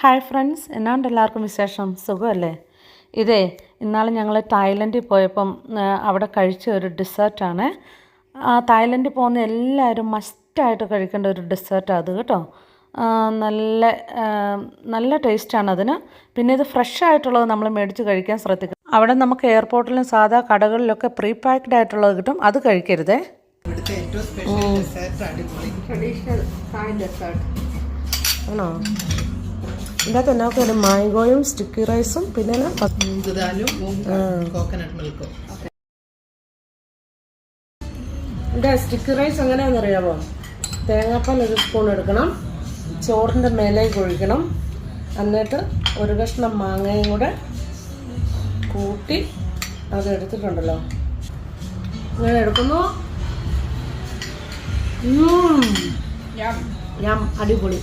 Hi friends, എന്നാണ്ട് എല്ലാവർക്കും വിശേഷം? സുഖമല്ലേ? ഇതേ ഇന്നാൾ ഞങ്ങൾ തായ്ലൻഡിൽ പോയപ്പം അവിടെ കഴിച്ച ഒരു ഡെസേർട്ടാണ്. തായ്ലൻഡിൽ പോകുന്ന എല്ലാവരും മസ്റ്റായിട്ട് കഴിക്കേണ്ട ഒരു ഡെസേർട്ടാണ് അത് കേട്ടോ. നല്ല ടേസ്റ്റാണ് അതിന്. പിന്നെ ഇത് ഫ്രഷ് ആയിട്ടുള്ളത് നമ്മൾ മേടിച്ച് കഴിക്കാൻ ശ്രദ്ധിക്കണം. അവിടെ നമുക്ക് എയർപോർട്ടിലും സാധാ കടകളിലൊക്കെ പ്രീ പാക്ഡ് ആയിട്ടുള്ളത് കിട്ടും, അത് കഴിക്കരുതേ. ട്രഡീഷണൽ തായ് ഡെസേർട്ട് ആണോ? ഇതിനകത്ത് എന്നാക്കും ഒരു മാംഗോയും സ്റ്റിക്കി റൈസും പിന്നെ ഇതിൻ്റെ സ്റ്റിക്കി റൈസ് എങ്ങനെയാണെന്നറിയാമോ? തേങ്ങാപ്പാൽ ഒരു സ്പൂൺ എടുക്കണം, ചോറിൻ്റെ മേലേക്ക് ഒഴിക്കണം, എന്നിട്ട് ഒരു കഷ്ണം മാങ്ങയും കൂടെ കൂട്ടി അത് എടുത്തിട്ടുണ്ടല്ലോ, ഇങ്ങനെ എടുക്കുന്നു. അടിപൊളി.